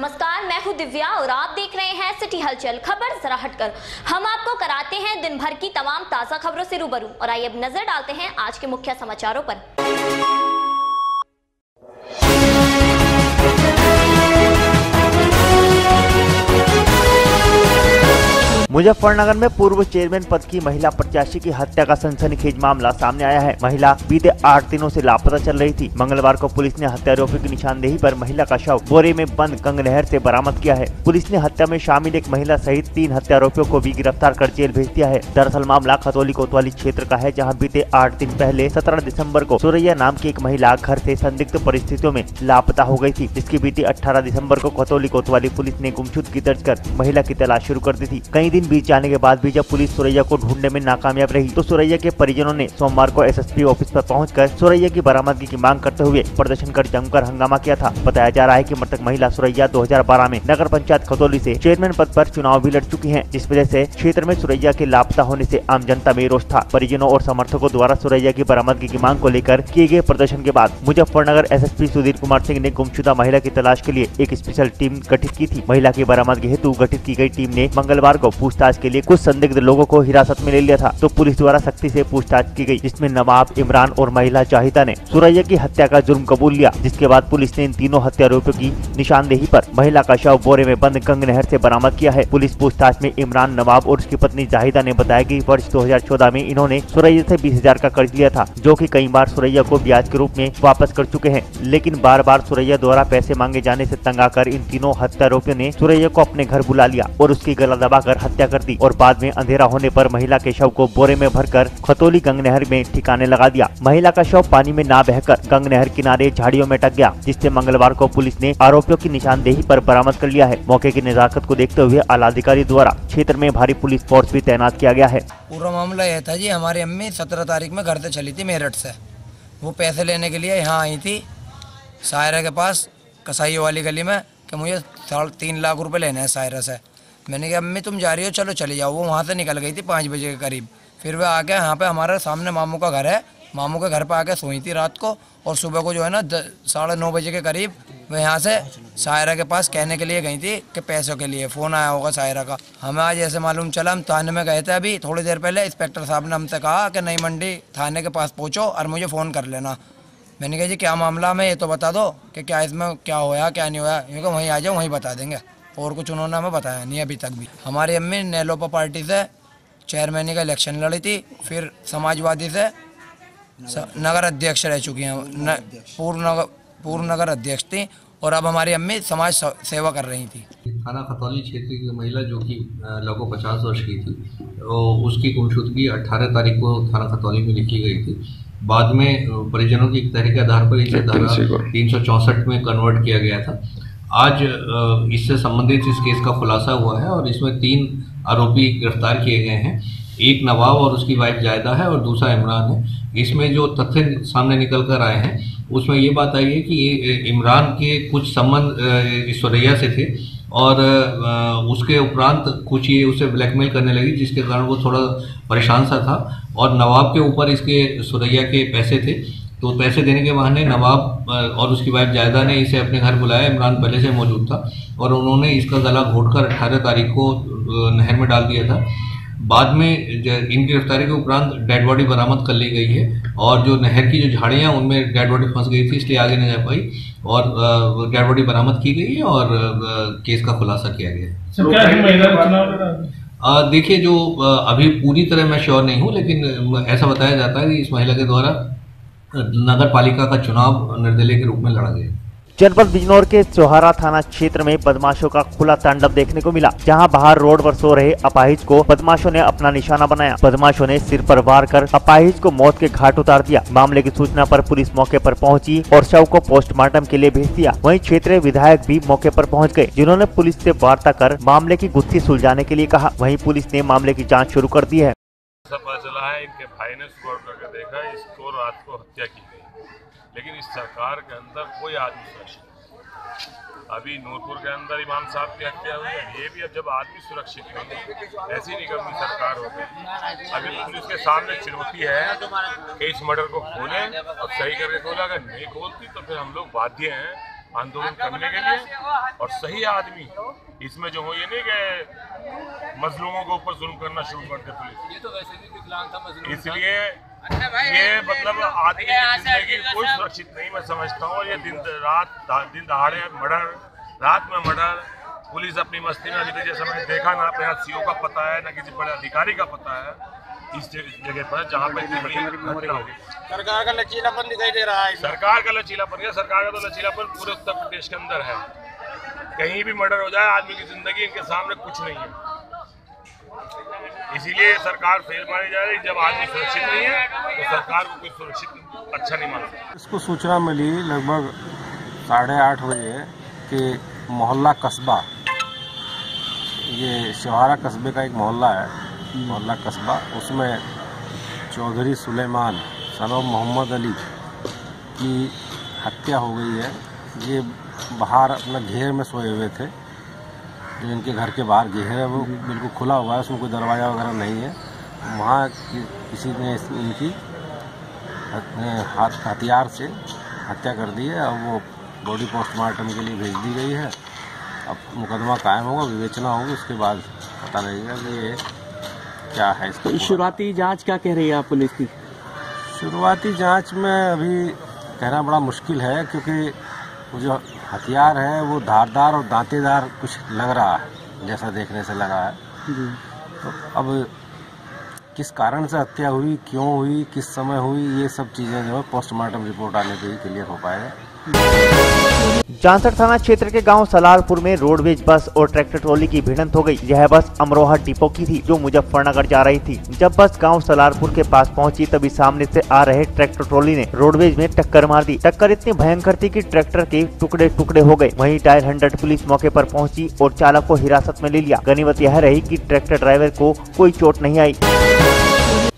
नमस्कार, मैं हूं दिव्या और आप देख रहे हैं सिटी हलचल। खबर जरा हटकर हम आपको कराते हैं दिन भर की तमाम ताजा खबरों से रूबरू। और आइए अब नजर डालते हैं आज के मुख्य समाचारों पर। मुजफ्फरनगर में पूर्व चेयरमैन पद की महिला प्रत्याशी की हत्या का सनसनीखेज मामला सामने आया है। महिला बीते 8 दिनों से लापता चल रही थी। मंगलवार को पुलिस ने हत्यारोपियों की निशानदेही पर महिला का शव बोरे में बंद गंगनहर से बरामद किया है। पुलिस ने हत्या में शामिल एक महिला सहित 3 हत्यारोपियों को भी गिरफ्तार कर जेल भेज दिया है। दरअसल मामला खतौली कोतवाली क्षेत्र का है, जहाँ बीते 8 दिन पहले 17 दिसम्बर को सुरैया नाम की एक महिला घर से संदिग्ध परिस्थितियों में लापता हो गयी थी, जिसकी बीती 18 दिसम्बर को खतौली कोतवाली पुलिस ने गुमशुदगी दर्ज कर महिला की तलाश शुरू कर दी थी। कई दिन बीत जाने के बाद भी जब पुलिस सुरैया को ढूंढने में नाकामयाब रही तो सुरैया के परिजनों ने सोमवार को एसएसपी ऑफिस पर पहुंचकर सुरैया की बरामदगी की मांग करते हुए प्रदर्शन कर जमकर हंगामा किया था। बताया जा रहा है कि मृतक महिला सुरैया 2012 में नगर पंचायत खतौली से चेयरमैन पद पर चुनाव भी लड़ चुकी है, जिस वजह से क्षेत्र में सुरैया के लापता होने से आम जनता में रोष था। परिजनों और समर्थकों द्वारा सुरैया की बरामदगी की मांग को लेकर किए गए प्रदर्शन के बाद मुजफ्फरनगर एसएसपी सुधीर कुमार सिंह ने गुमशुदा महिला की तलाश के लिए एक स्पेशल टीम गठित की थी। महिला की बरामदगी हेतु गठित की गई टीम ने मंगलवार को पूछताछ के लिए कुछ संदिग्ध लोगों को हिरासत में ले लिया था, तो पुलिस द्वारा सख्ती से पूछताछ की गई, जिसमें नवाब, इमरान और महिला जाहिदा ने सुरैया की हत्या का जुर्म कबूल लिया। जिसके बाद पुलिस ने इन तीनों हत्यारोपियों की निशानदेही पर महिला का शव बोरे में बंद गंगनहर से बरामद किया है। पुलिस पूछताछ में इमरान, नवाब और उसकी पत्नी जाहिदा ने बताया कि वर्ष 2014 में इन्होंने सुरैया से 20,000 का कर्ज लिया था, जो कि कई बार सुरैया को ब्याज के रूप में वापस कर चुके हैं। लेकिन बार बार सुरैया द्वारा पैसे मांगे जाने से तंग आकर इन तीनों हत्यारोपियों ने सुरैया को अपने घर बुला लिया और उसकी गला दबाकर हत्या कर दी और बाद में अंधेरा होने पर महिला के शव को बोरे में भरकर खतौली गंगनहर में ठिकाने लगा दिया। महिला का शव पानी में ना बहकर गंगनहर किनारे झाड़ियों में अटक गया, जिससे मंगलवार को पुलिस ने आरोपियों की निशानदेही पर बरामद कर लिया है। मौके की नजाकत को देखते हुए आलाधिकारी द्वारा क्षेत्र में भारी पुलिस फोर्स भी तैनात किया गया है। पूरा मामला यह था जी, हमारी अम्मी 17 तारीख में घर से चली थी मेरठ से। वो पैसे लेने के लिए यहाँ आई थी सायरा के पास कसाई वाली गली में कि मुझे 3.5 लाख रुपए लेने हैं सायरा से। मैंने कहा अम्मी तुम जा रही हो, चलो चली जाओ। वो वहाँ से निकल गई थी 5 बजे के करीब। फिर वह आके यहाँ पे हमारे सामने मामू का घर है, मामू के घर पे आके सोई थी रात को। और सुबह को जो है ना 9:30 बजे के करीब वह यहाँ से सायरा के पास कहने के लिए गई थी कि पैसों के लिए फ़ोन आया होगा सायरा का। हमें आज ऐसे मालूम चला, हम थाने में गए थे अभी थोड़ी देर पहले। इंस्पेक्टर साहब ने हमसे कहा कि नई मंडी थाने के पास पहुँचो और मुझे फ़ोन कर लेना। मैंने कहा जी क्या मामला में ये तो बता दो कि क्या इसमें क्या होया क्या नहीं होया। क्योंकि वहीं आ जाओ, वहीं बता देंगे। और कुछ उन्होंने हमें बताया नहीं अभी तक भी। हमारी अम्मी नेलोपा पार्टी से चेयरमैन का इलेक्शन लड़ी थी, फिर समाजवादी से नगर अध्यक्ष रह चुकी हैं, पूर्व नगर अध्यक्ष थी। और अब हमारी अम्मी समाज सेवा कर रही थी। थाना खतौली क्षेत्र की महिला जो कि लगभग 50 वर्ष की थी, तो उसकी गुमशुदगी 18 तारीख को थाना खतौली में लिखी गई थी। बाद में परिजनों की तहरीर के आधार पर इसे धारा 364 में कन्वर्ट किया गया था। आज इससे संबंधित इस केस का खुलासा हुआ है और इसमें 3 आरोपी गिरफ्तार किए गए हैं। एक नवाब और उसकी वाइफ जायदा है और दूसरा इमरान है। इसमें जो तथ्य सामने निकल कर आए हैं उसमें ये बात आई है कि इमरान के कुछ संबंध सुरैया से थे और उसके उपरांत कुछ ये उसे ब्लैकमेल करने लगी, जिसके कारण वो थोड़ा परेशान सा था। और नवाब के ऊपर इसके सुरैया के पैसे थे, तो पैसे देने के बहाने नवाब और उसकी वाइफ जायदा ने इसे अपने घर बुलाया। इमरान पहले से मौजूद था और उन्होंने इसका गला घोंटकर 18 तारीख को नहर में डाल दिया था। बाद में इनकी गिरफ्तारी के उपरांत डेड बॉडी बरामद कर ली गई है और जो नहर की जो झाड़ियाँ उनमें डेड बॉडी फंस गई थी, इसलिए आगे नहीं जा पाई और डेड बॉडी बरामद की गई है और केस का खुलासा किया गया। देखिए, जो अभी पूरी तरह मैं श्योर नहीं हूँ, लेकिन ऐसा बताया जाता है कि इस महिला के द्वारा नगर पालिका का चुनाव निर्दलीय के रूप में लड़ा गया। जनपद बिजनौर के चौहारा थाना क्षेत्र में बदमाशों का खुला तांडव देखने को मिला, जहां बाहर रोड पर सो रहे अपाहिज को बदमाशों ने अपना निशाना बनाया। बदमाशों ने सिर पर वार कर अपाहिज को मौत के घाट उतार दिया। मामले की सूचना पर पुलिस मौके पर पहुंची और शव को पोस्टमार्टम के लिए भेज दिया। वहीं क्षेत्रीय विधायक भी मौके पर पहुंच गए, जिन्होंने पुलिस से वार्ता कर मामले की गुत्थी सुलझाने के लिए कहा। वहीं पुलिस ने मामले की जाँच शुरू कर दी है। पता चला है इनके भाई ने स्कोर करके देखा, इसको रात को हत्या की गई, लेकिन इस सरकार के अंदर कोई आदमी सुरक्षित नहीं। अभी नूरपुर के अंदर इमाम साहब की हत्या हुई है, ये भी अब जब आदमी सुरक्षित नहीं, ऐसी निगम सरकार हो गई। अभी पुलिस के सामने चुनौती है कि इस मर्डर को खोलें और सही करके खोला। अगर नहीं खोलती तो फिर हम लोग बाध्य हैं आंदोलन करने के लिए और सही आदमी इसमें जो हो, ये नहीं कि मजलूमों के ऊपर जुल्म करना शुरू कर दे पुलिस। ये तो वैसे भी विकलांग था मजलूम, इसलिए ये मतलब आदमी की जिंदगी कोई सुरक्षित नहीं मैं समझता हूँ। और ये दिन दहाड़े मर्डर, रात में मर्डर, पुलिस अपनी मस्ती में। अभी जैसा मैंने देखा ना, यहाँ सीओ का पता है ना किसी बड़े अधिकारी का पता है इस जगह पर जहाँ पर इतनी बड़ी घटना होगी। सरकार का लचीलापन दिखाई दे रहा है। सरकार का लचीलापन है, सरकार का तो लचीलापन पूरे उत्तर प्रदेश के अंदर है। कहीं भी मर्डर हो जाए, आदमी की जिंदगी इनके सामने कुछ नहीं है। इसीलिए सरकार फेल मानी जा रही। जब आदमी सुरक्षित नहीं है तो सरकार को कोई सुरक्षित अच्छा नहीं मानता। इसको सूचना मिली लगभग 8:30 बजे कि मोहल्ला कस्बा, ये शिवारा कस्बे का एक मोहल्ला है, मोहल्ला कस्बा, उसमें चौधरी सुलेमान सनोब मोहम्मद अली की हत्या हो गई है। ये बाहर अपना घेर में सोए हुए थे, जो इनके घर के बाहर घेर है वो बिल्कुल खुला हुआ है, उसमें कोई दरवाज़ा वगैरह नहीं है। वहाँ किसी ने इनकी हथियार से हत्या कर दी है और वो बॉडी पोस्टमार्टम के लिए भेज दी गई है। अब मुकदमा कायम होगा, विवेचना होगी, उसके बाद पता लगेगा कि ये क्या है। इसका शुरुआती जांच क्या कह रही है आप पुलिस की? शुरुआती जांच में अभी कहना बड़ा मुश्किल है, क्योंकि वो जो हथियार है वो धारदार और दांतेदार कुछ लग रहा है, जैसा देखने से लगा है। तो अब किस कारण से हत्या हुई, क्यों हुई, किस समय हुई, ये सब चीज़ें जो है पोस्टमार्टम रिपोर्ट आने पे ही क्लियर हो पाएगा। जांसर थाना क्षेत्र के गांव सलारपुर में रोडवेज बस और ट्रैक्टर ट्रॉली की भिड़ंत हो गई। यह बस अमरोहा डिपो की थी जो मुजफ्फरनगर जा रही थी। जब बस गांव सलारपुर के पास पहुंची तभी सामने से आ रहे ट्रैक्टर ट्रॉली ने रोडवेज में टक्कर मार दी। टक्कर इतनी भयंकर थी कि ट्रैक्टर के टुकड़े टुकड़े हो गए। वहीं डायल 100 पुलिस मौके पर पहुंची और चालक को हिरासत में ले लिया। गनीमत यह रही कि ट्रैक्टर ड्राइवर को कोई चोट नहीं आई।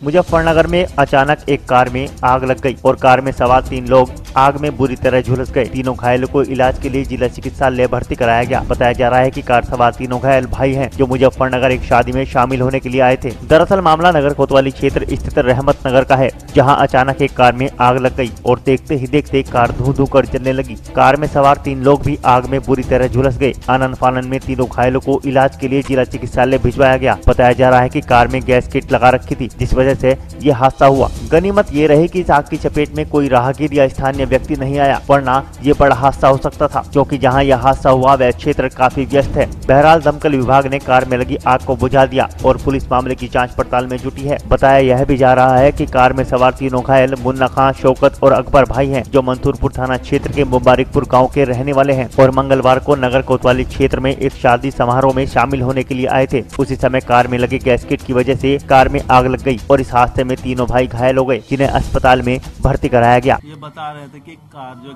मुजफ्फरनगर में अचानक एक कार में आग लग गई और कार में सवार 3 लोग आग में बुरी तरह झुलस गए। तीनों घायलों को इलाज के लिए जिला चिकित्सालय भर्ती कराया गया। बताया जा रहा है कि कार सवार तीनों घायल भाई हैं जो मुजफ्फरनगर एक शादी में शामिल होने के लिए आए थे। दरअसल मामला नगर कोतवाली क्षेत्र स्थित रहमत नगर का है, जहां अचानक एक कार में आग लग गई और देखते ही देखते कार धू धू कर जलने लगी। कार में सवार 3 लोग भी आग में बुरी तरह झुलस गए। आनन फानन में तीनों घायलों को इलाज के लिए जिला चिकित्सालय भिजवाया गया। बताया जा रहा है कि कार में गैस किट लगा रखी थी, जिस वजह से ये हादसा हुआ। गनीमत ये रही कि इस आग की चपेट में कोई राहगीर या स्थानीय व्यक्ति नहीं आया, वरना ये बड़ा हादसा हो सकता था, क्योंकि जहां यह हादसा हुआ वह क्षेत्र काफी व्यस्त है। बहरहाल दमकल विभाग ने कार में लगी आग को बुझा दिया और पुलिस मामले की जांच पड़ताल में जुटी है। बताया यह भी जा रहा है कि कार में सवार तीनों घायल मुन्ना खां, शौकत और अकबर भाई हैं, जो मंसूरपुर थाना क्षेत्र के मुबारकपुर गाँव के रहने वाले हैं और मंगलवार को नगर कोतवाली क्षेत्र में एक शादी समारोह में शामिल होने के लिए आए थे। उसी समय कार में लगे गैस किट की वजह से कार में आग लग गई और इस हादसे में तीनों भाई घायल हो गए, जिन्हें अस्पताल में भर्ती कराया गया। ये बता रहे थे कि कार जो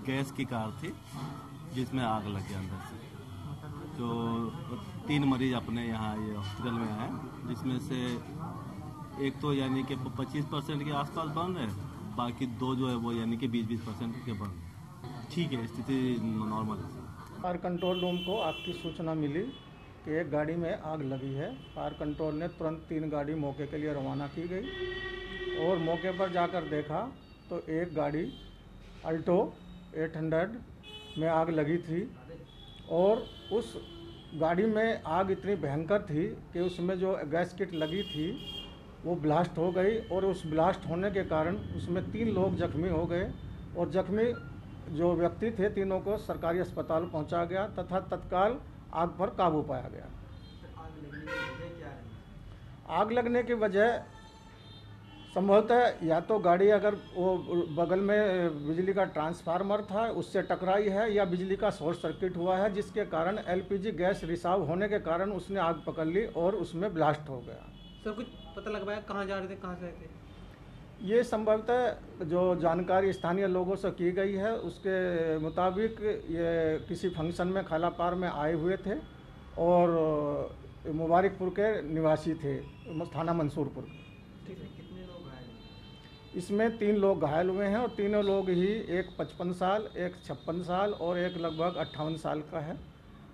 गैस की कार थी जिसमें आग लग गया अंदर से, तो 3 मरीज अपने यहाँ ये हॉस्पिटल में आए, जिसमें से एक तो यानी कि 25% के आसपास बंद है, बाकी 2 जो है वो यानी कि 20% के बंद। ठीक है, स्थिति नॉर्मल है। फायर कंट्रोल रूम को आग की सूचना मिली कि एक गाड़ी में आग लगी है। फायर कंट्रोल ने तुरंत 3 गाड़ी मौके के लिए रवाना की गई और मौके पर जाकर देखा तो एक गाड़ी अल्टो 800 में आग लगी थी और उस गाड़ी में आग इतनी भयंकर थी कि उसमें जो गैस किट लगी थी वो ब्लास्ट हो गई और उस ब्लास्ट होने के कारण उसमें 3 लोग जख्मी हो गए और जख्मी जो व्यक्ति थे तीनों को सरकारी अस्पताल पहुंचा गया तथा तत्काल आग पर काबू पाया गया। आग लगने की वजह संभवतः या तो गाड़ी अगर वो बगल में बिजली का ट्रांसफार्मर था उससे टकराई है या बिजली का शॉर्ट सर्किट हुआ है, जिसके कारण एलपीजी गैस रिसाव होने के कारण उसने आग पकड़ ली और उसमें ब्लास्ट हो गया। सर कुछ पता लग पाया कहाँ जा रहे थे, कहाँ से आए थे? ये संभवतः जो जानकारी स्थानीय लोगों से की गई है उसके मुताबिक ये किसी फंक्शन में खालापार में आए हुए थे और मुबारकपुर के निवासी थे, थाना मंसूरपुर। ठीक है, कितने लोग घायल? इसमें 3 लोग घायल हुए हैं और तीनों लोग ही एक 55 साल, एक 56 साल और एक लगभग 58 साल का है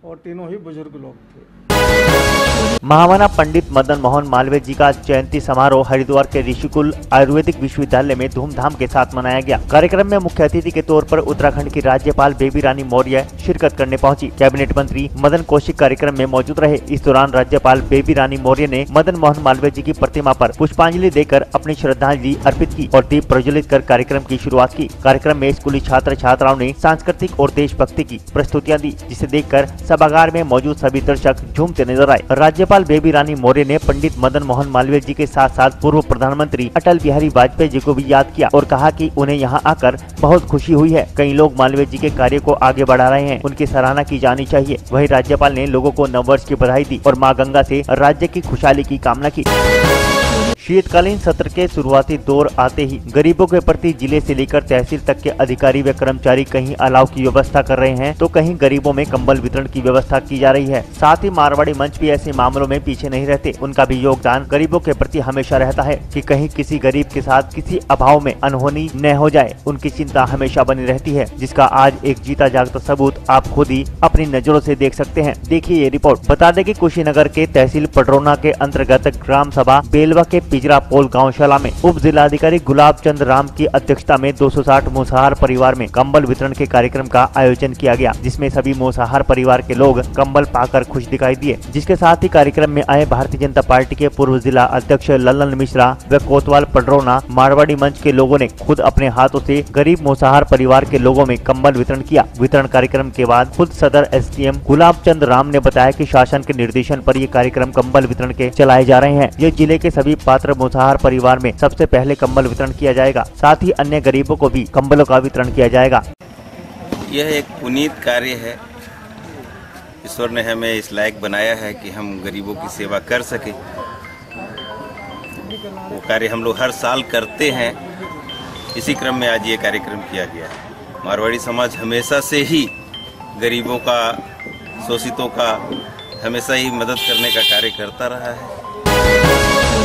और तीनों ही बुजुर्ग लोग थे। महामना पंडित मदन मोहन मालवीय जी का जयंती समारोह हरिद्वार के ऋषिकुल आयुर्वेदिक विश्वविद्यालय में धूमधाम के साथ मनाया गया। कार्यक्रम में मुख्य अतिथि के तौर पर उत्तराखंड की राज्यपाल बेबी रानी मौर्य शिरकत करने पहुंची। कैबिनेट मंत्री मदन कौशिक कार्यक्रम में मौजूद रहे। इस दौरान राज्यपाल बेबी रानी मौर्य ने मदन मोहन मालवीय जी की प्रतिमा पर पुष्पांजलि देकर अपनी श्रद्धांजलि अर्पित की और दीप प्रज्वलित कर कार्यक्रम की शुरुआत की। कार्यक्रम में स्कूली छात्र छात्राओं ने सांस्कृतिक और देशभक्ति की प्रस्तुतियाँ दी, जिसे देखकर सभागार में मौजूद सभी दर्शक झूमते नजर आए। राज्यपाल बेबी रानी मौर्य ने पंडित मदन मोहन मालवीय जी के साथ साथ पूर्व प्रधानमंत्री अटल बिहारी वाजपेयी जी को भी याद किया और कहा कि उन्हें यहां आकर बहुत खुशी हुई है। कई लोग मालवीय जी के कार्य को आगे बढ़ा रहे हैं, उनकी सराहना की जानी चाहिए। वहीं राज्यपाल ने लोगों को नववर्ष की बधाई दी और मां गंगा से राज्य की खुशहाली की कामना की। शीतकालीन सत्र के शुरुआती दौर आते ही गरीबों के प्रति जिले से लेकर तहसील तक के अधिकारी व कर्मचारी कहीं अलाव की व्यवस्था कर रहे हैं तो कहीं गरीबों में कंबल वितरण की व्यवस्था की जा रही है। साथ ही मारवाड़ी मंच भी ऐसे मामलों में पीछे नहीं रहते। उनका भी योगदान गरीबों के प्रति हमेशा रहता है कि कहीं किसी गरीब के साथ किसी अभाव में अनहोनी न हो जाए। उनकी चिंता हमेशा बनी रहती है, जिसका आज एक जीता जागता सबूत आप खुद ही अपनी नजरों से देख सकते हैं। देखिए ये रिपोर्ट। बता दें कि कुशीनगर के तहसील पडरौना के अंतर्गत ग्राम सभा बेलवा के पिजरा पोल गौशाला में उप जिलाधिकारी गुलाब चंद राम की अध्यक्षता में 260 मुसाहार परिवार में कंबल वितरण के कार्यक्रम का आयोजन किया गया, जिसमें सभी मुसाहार परिवार के लोग कंबल पाकर खुश दिखाई दिए। जिसके साथ ही कार्यक्रम में आए भारतीय जनता पार्टी के पूर्व जिला अध्यक्ष लल्लन मिश्रा व कोतवाल पडरौना मारवाड़ी मंच के लोगों ने खुद अपने हाथों से गरीब मुसाहार परिवार के लोगों में कंबल वितरण किया। वितरण कार्यक्रम के बाद खुद सदर SDM गुलाब चंद राम ने बताया कि शासन के निर्देशन पर ये कार्यक्रम कंबल वितरण के चलाए जा रहे हैं। ये जिले के सभी पात्र मुसाहार परिवार में सबसे पहले कंबल वितरण किया जाएगा। साथ ही अन्य गरीबों को भी कंबलों का वितरण किया जाएगा। यह एक पुनीत कार्य है। ईश्वर ने हमें इस लायक बनाया है कि हम गरीबों की सेवा कर सके। वो कार्य हम लोग हर साल करते हैं। इसी क्रम में आज ये कार्यक्रम किया गया है। मारवाड़ी समाज हमेशा से ही गरीबों का, शोषितों का हमेशा ही मदद करने का कार्य करता रहा है।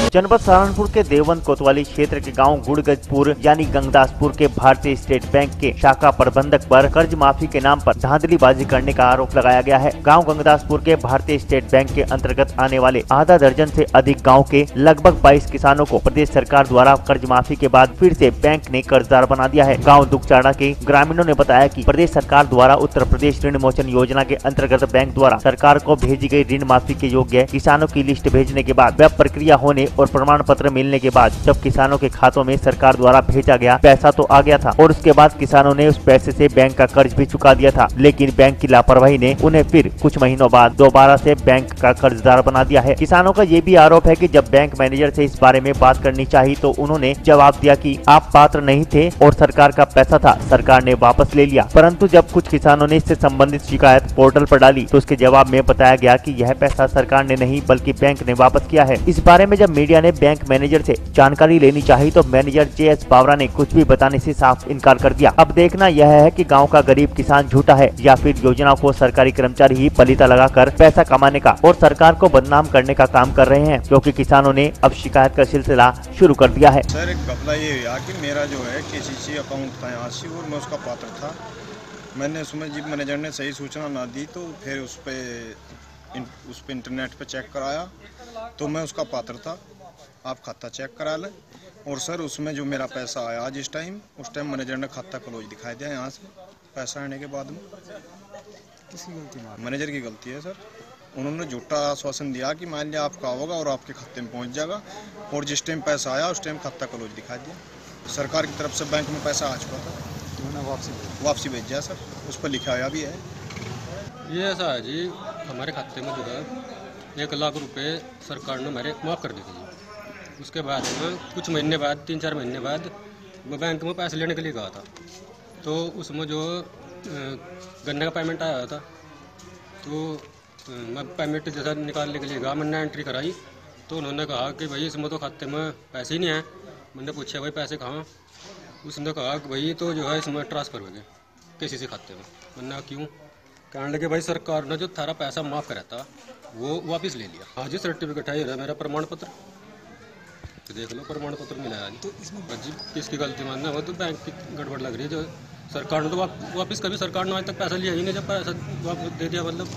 जनपद सहारनपुर के देवबंद कोतवाली क्षेत्र के गांव गुड़गजपुर यानी गंगदासपुर के भारतीय स्टेट बैंक के शाखा प्रबंधक पर कर्ज माफी के नाम पर धांधलीबाजी करने का आरोप लगाया गया है। गांव गंगदासपुर के भारतीय स्टेट बैंक के अंतर्गत आने वाले आधा दर्जन से अधिक गांव के लगभग 22 किसानों को प्रदेश सरकार द्वारा कर्ज माफी के बाद फिर से बैंक ने कर्जदार बना दिया है। गाँव दुखचाड़ा के ग्रामीणों ने बताया कि प्रदेश सरकार द्वारा उत्तर प्रदेश ऋण मोचन योजना के अंतर्गत बैंक द्वारा सरकार को भेजी गई ऋण माफी के योग्य किसानों की लिस्ट भेजने के बाद वह प्रक्रिया होने और प्रमाण पत्र मिलने के बाद जब किसानों के खातों में सरकार द्वारा भेजा गया पैसा तो आ गया था और उसके बाद किसानों ने उस पैसे से बैंक का कर्ज भी चुका दिया था, लेकिन बैंक की लापरवाही ने उन्हें फिर कुछ महीनों बाद दोबारा से बैंक का कर्जदार बना दिया है। किसानों का ये भी आरोप है कि जब बैंक मैनेजर से इस बारे में बात करनी चाहिए तो उन्होंने जवाब दिया कि आप पात्र नहीं थे और सरकार का पैसा था, सरकार ने वापस ले लिया। परंतु जब कुछ किसानों ने इससे संबंधित शिकायत पोर्टल पर डाली तो उसके जवाब में बताया गया कि यह पैसा सरकार ने नहीं बल्कि बैंक ने वापस किया है। इस बारे में जब मीडिया ने बैंक मैनेजर से जानकारी लेनी चाहिए तो मैनेजर JS बावरा ने कुछ भी बताने से साफ इनकार कर दिया। अब देखना यह है कि गांव का गरीब किसान झूठा है या फिर योजना को सरकारी कर्मचारी ही पलीता लगाकर पैसा कमाने का और सरकार को बदनाम करने का काम कर रहे हैं, क्योंकि किसानों ने अब शिकायत का सिलसिला शुरू कर दिया है। सर एक घपला ये हुआ कि मेरा जो है KCC अकाउंट था यहाँ से और मैं उसका पात्र था। मैंने उसमें जब मैनेजर ने सही सूचना ना दी तो फिर उस पर इंटरनेट पे चेक कराया तो मैं उसका पात्र था। आप खाता चेक करा लें। और सर उसमें जो मेरा पैसा आया आज उस टाइम मैनेजर ने खाता क्लोज दिखाई दिया यहाँ से पैसा आने के बाद में। किसकी गलती? मैनेजर की गलती है सर। उन्होंने झूठा आश्वासन दिया कि मान लिया आपका होगा और आपके खाते में पहुँच जाएगा और जिस टाइम पैसा आया उस टाइम खाता क्लोज दिखा दिया। सरकार की तरफ से बैंक में पैसा आ चुका था, उन्होंने वापसी भेज दिया सर, उस पर लिखा हुआ भी है। ये ऐसा है जी, हमारे खाते में जो है 1 लाख रुपए सरकार ने हमारे माफ़ कर दिए। उसके बाद में कुछ महीने बाद 3-4 महीने बाद मैं बैंक में पैसे लेने के लिए गया था तो उसमें जो गन्ने का पेमेंट आया था तो मैं पेमेंट जैसा निकालने के लिए गया, मैंने एंट्री कराई तो उन्होंने कहा कि भाई इसमें तो खाते में पैसे ही नहीं आए। मैंने पूछा भाई पैसे कहाँ? उसने कहा कि भाई तो जो है इसमें ट्रांसफ़र हो गए KCC खाते में। मैंने क्यों? कहने लगे भाई सरकार ने जो थारा पैसा माफ़ करा था वो वापस ले लिया। हाँ जी सर्टिफिकेट है मेरा प्रमाण पत्र, तो देख लो प्रमाण पत्र मिला है। तो इसमें किसकी गलती मानना? वो तो बैंक की गड़बड़ लग रही है। जो सरकार ने तो वापस कभी सरकार ने आज तक पैसा लिया ही नहीं। जब पैसा वापस दे दिया मतलब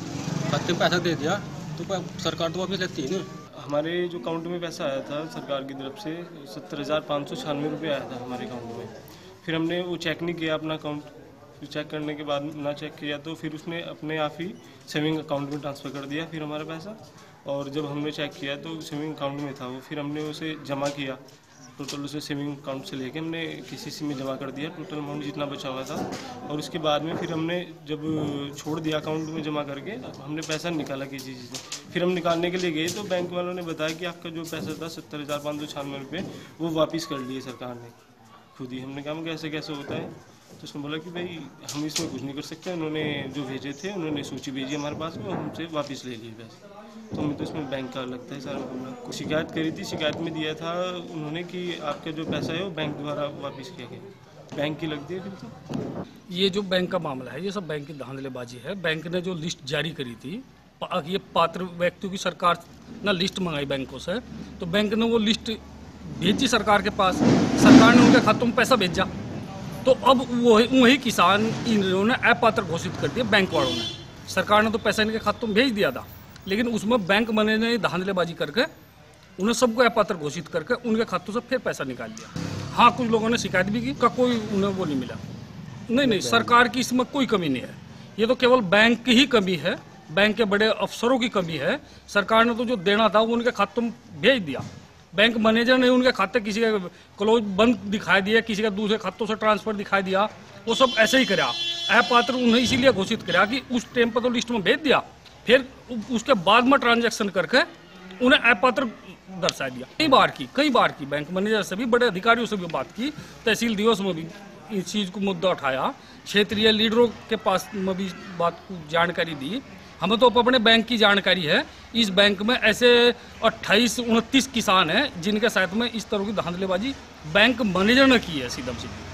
खाते में पैसा दे दिया तो सरकार तो वापस लेती है ना। हमारे जो अकाउंट में पैसा आया था सरकार की तरफ से 70,596 रुपये आया था हमारे अकाउंट में। फिर हमने वो चेक नहीं किया अपना अकाउंट, चेक करने के बाद ना चेक किया तो फिर उसने अपने आप ही सेविंग अकाउंट में ट्रांसफ़र कर दिया फिर हमारा पैसा। और जब हमने चेक किया तो सेविंग अकाउंट में था वो, फिर हमने उसे जमा किया। टोटल उसे सेविंग अकाउंट से लेके हमने किसी में जमा कर दिया टोटल अमाउंट जितना बचा हुआ था। और उसके बाद में फिर हमने जब छोड़ दिया अकाउंट में जमा करके, हमने पैसा निकाला किसी चीज़ से। फिर हम निकालने के लिए गए तो बैंक वालों ने बताया कि आपका जो पैसा था 70,596 रुपये वो वापस कर लिए सरकार ने खुद ही। हमने कहा कैसे कैसे होता है, तो उसने बोला कि भाई हम इसमें कुछ नहीं कर सकते, उन्होंने जो भेजे थे उन्होंने सूची भेजी हमारे पास में, हमसे वापस ले लिए पैसे। तो हमें तो इसमें बैंक का लगता है सारा मामला। कुछ शिकायत करी थी, शिकायत में दिया था उन्होंने कि आपका जो पैसा है वो बैंक द्वारा वापस किया गया, बैंक की लगती है। फिर तो ये जो बैंक का मामला है ये सब बैंक की धांधलेबाजी है। बैंक ने जो लिस्ट जारी करी थी, ये पात्र व्यक्तियों की सरकार ने लिस्ट मंगाई बैंकों से, तो बैंक ने वो लिस्ट भेजी सरकार के पास, सरकार ने उनके खातों में पैसा भेजा। तो अब वही किसान इन्होंने अपात्र घोषित कर दिया बैंक वालों ने। सरकार ने तो पैसा इनके खातों में भेज दिया था, लेकिन उसमें बैंक वाले ने धांधलेबाजी करके उन्हें सबको अपात्र घोषित करके उनके खातों से फिर पैसा निकाल लिया। हाँ, कुछ लोगों ने शिकायत भी की, कोई उन्हें वो नहीं मिला। नहीं, सरकार की इसमें कोई कमी नहीं है, ये तो केवल बैंक की ही कमी है, बैंक के बड़े अफसरों की कमी है। सरकार ने तो जो देना था वो उनके खातों में भेज दिया। बैंक मैनेजर ने उनके खाते किसी के क्लोज बंद दिखाई दिया, किसी के दूसरे खातों से ट्रांसफर दिखाई दिया, वो सब ऐसे ही करा। अपात्र उन्हें इसीलिए घोषित करा कि उस टाइम पर तो लिस्ट में भेज दिया, फिर उसके बाद में ट्रांजैक्शन करके उन्हें अपात्र दर्शा दिया। कई बार की बैंक मैनेजर से भी, बड़े अधिकारियों से भी बात की, तहसील दिवस में भी इस चीज़ को मुद्दा उठाया, क्षेत्रीय लीडरों के पास में भी बात को जानकारी दी। हमें तो अपने बैंक की जानकारी है, इस बैंक में ऐसे 28-29 किसान हैं जिनके साथ में इस तरह की धांधलेबाजी बैंक मैनेजर ने की है सीधम सीधी।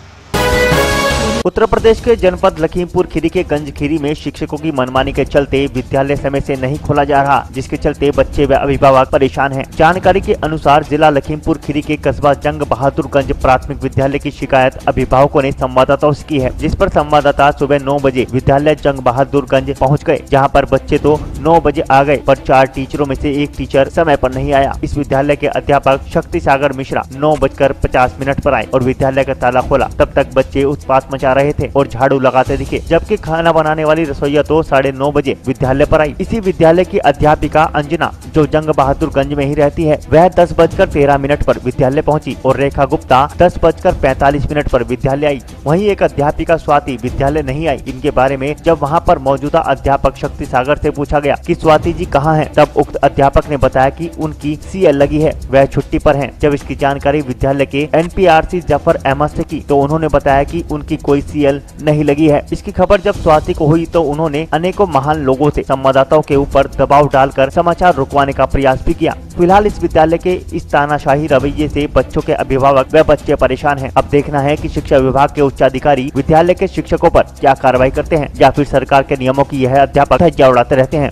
उत्तर प्रदेश के जनपद लखीमपुर खीरी के गंजखीरी में शिक्षकों की मनमानी के चलते विद्यालय समय से नहीं खोला जा रहा, जिसके चलते बच्चे व अभिभावक परेशान हैं। जानकारी के अनुसार जिला लखीमपुर खीरी के कस्बा जंग बहादुरगंज प्राथमिक विद्यालय की शिकायत अभिभावकों ने संवाददाताओं से की है, जिस पर संवाददाता सुबह 9 बजे विद्यालय जंग बहादुरगंज पहुँच गए, जहाँ पर बच्चे तो 9 बजे आ गए, पर 4 टीचरों में से एक टीचर समय पर नहीं आया। इस विद्यालय के अध्यापक शक्ति सागर मिश्रा 9:50 पर आए और विद्यालय का ताला खोला। तब तक बच्चे उत्पात मचा रहे थे और झाड़ू लगाते दिखे, जबकि खाना बनाने वाली रसोइया तो 9:30 बजे विद्यालय पर आई। इसी विद्यालय की अध्यापिका अंजना, जो जंग बहादुरगंज में ही रहती है, वह 10:13 पर विद्यालय पहुंची और रेखा गुप्ता 10:45 पर विद्यालय आई। वहीं एक अध्यापिका स्वाति विद्यालय नहीं आई। इनके बारे में जब वहां पर मौजूदा अध्यापक शक्ति सागर से पूछा गया कि स्वाति जी कहाँ हैं, तब उक्त अध्यापक ने बताया कि उनकी CL लगी है, वह छुट्टी पर हैं। जब इसकी जानकारी विद्यालय के NPRC जफर अहमद से की तो उन्होंने बताया कि उनकी कोई CL नहीं लगी है। इसकी खबर जब स्वाति को हुई तो उन्होंने अनेकों महान लोगों से संवाददाताओं के ऊपर दबाव डालकर समाचार रुकवाने का प्रयास भी किया। फिलहाल इस विद्यालय के इस तानाशाही रवैये से बच्चों के अभिभावक व बच्चे परेशान हैं। अब देखना है कि शिक्षा विभाग के उच्चाधिकारी विद्यालय के शिक्षकों पर क्या कार्रवाई करते हैं या फिर सरकार के नियमों की यह अध्यापक धज्जियां उड़ाते रहते हैं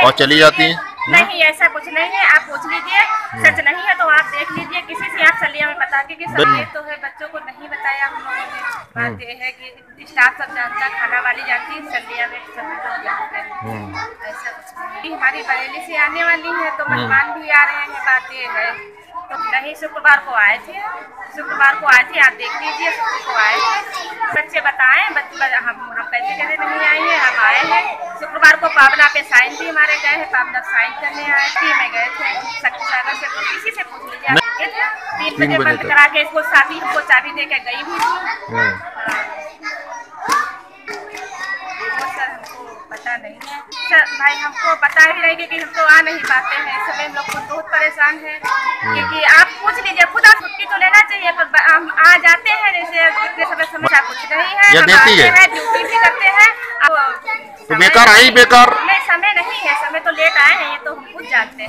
और चली जाती है। नहीं, ऐसा कुछ नहीं है, आप पूछ लीजिए, सच नहीं है तो आप देख लीजिए, किसी से आप सलिया में बता के कि सच तो है, बच्चों को नहीं बताया हम लोगों ने। बात ये है कि स्टाफ सब जानता, खाना वाली जानती, सलिया में सभी लोग जानते हैं। ऐसा कुछ नहीं। हमारी बरेली से आने वाली है तो मेहमान भी आ रहे हैं, बात ये है। तो नहीं, शुक्रवार को आए थे, आप देख लीजिए, शुक्रवार को आए थे। बच्चे बताएं, हम कैसे नहीं आए हैं, हम आए हैं। शुक्रवार को पावना पे साइन भी हमारे गए हैं, पावना साइन करने आए थे, में गए थे शक्ति सागर से, किसी से पूछ लीजिए। 3 बजे बंद करा के इसको हमको चाबी दे के गई भी थी। पता नहीं है सर, भाई हमको पता ही नहीं, क्योंकि हम तो आ नहीं पाते हैं, इस समय हम लोग खुद बहुत परेशान हैं। क्योंकि आप पूछ लीजिए, खुद आप छुट्टी तो लेना चाहिए, पर हम आ जाते हैं, जैसे समय कुछ नहीं है, हम आते हैं, ड्यूटी भी करते हैं। तो बेकार आई, बेकार नहीं, समय नहीं है, समय तो लेट आए हैं, ये तो हम खुद जानते हैं।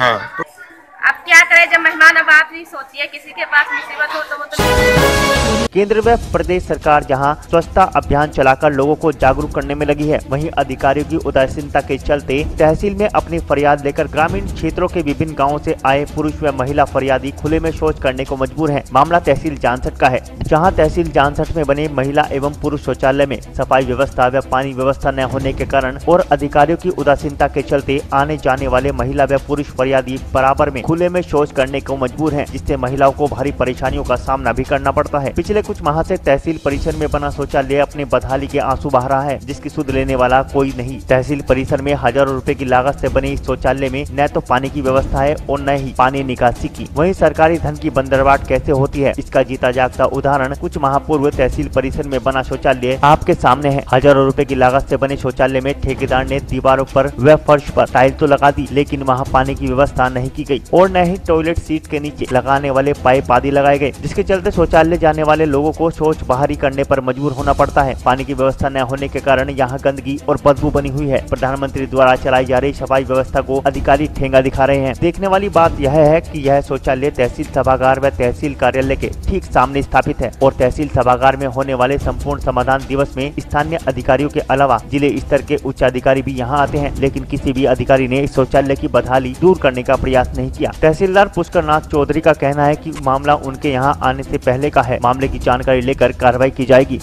आप क्या करे, जब मेहमान, अब आप ही सोचिए किसी के पास मुसीबत हो तो वो तो। केंद्र व प्रदेश सरकार जहां स्वच्छता अभियान चलाकर लोगों को जागरूक करने में लगी है, वहीं अधिकारियों की उदासीनता के चलते तहसील में अपनी फरियाद लेकर ग्रामीण क्षेत्रों के विभिन्न गाँवों से आए पुरुष व महिला फरियादी खुले में शौच करने को मजबूर हैं। मामला तहसील जानसठ का है, जहां तहसील जानसठ में बने महिला एवं पुरुष शौचालय में सफाई व्यवस्था व पानी व्यवस्था न होने के कारण और अधिकारियों की उदासीनता के चलते आने जाने वाले महिला व पुरुष फरियादी बराबर में खुले में शौच करने को मजबूर हैं, जिससे महिलाओं को भारी परेशानियों का सामना भी करना पड़ता है। पिछले कुछ माह से तहसील परिसर में बना शौचालय अपने बदहाली के आंसू बहा रहा है, जिसकी सुध लेने वाला कोई नहीं। तहसील परिसर में हजारों रुपए की लागत से बने इस शौचालय में न तो पानी की व्यवस्था है और न ही पानी निकासी की। वहीं सरकारी धन की बंदरबाट कैसे होती है, इसका जीता जागता उदाहरण कुछ माह पूर्व तहसील परिसर में बना शौचालय आपके सामने है। हजारों रुपए की लागत से बने शौचालय में ठेकेदार ने दीवारों पर व फर्श पर टाइल तो लगा दी, लेकिन वहाँ पानी की व्यवस्था नहीं की गई और न ही टॉयलेट सीट के नीचे लगाने वाले पाइप आदि लगाए गए, जिसके चलते शौचालय जाने वाले लोगों को शौच बाहरी करने पर मजबूर होना पड़ता है। पानी की व्यवस्था न होने के कारण यहाँ गंदगी और बदबू बनी हुई है। प्रधानमंत्री द्वारा चलाई जा रही सफाई व्यवस्था को अधिकारी ठेंगा दिखा रहे हैं। देखने वाली बात यह है कि यह शौचालय तहसील सभागार व तहसील कार्यालय के ठीक सामने स्थापित है और तहसील सभागार में होने वाले संपूर्ण समाधान दिवस में स्थानीय अधिकारियों के अलावा जिले स्तर के उच्च अधिकारी भी यहाँ आते हैं, लेकिन किसी भी अधिकारी ने इस शौचालय की बदहाली दूर करने का प्रयास नहीं किया। तहसीलदार पुष्कर नाथ चौधरी का कहना है कि मामला उनके यहाँ आने से पहले का है, मामले की जानकारी लेकर कार्रवाई की जाएगी।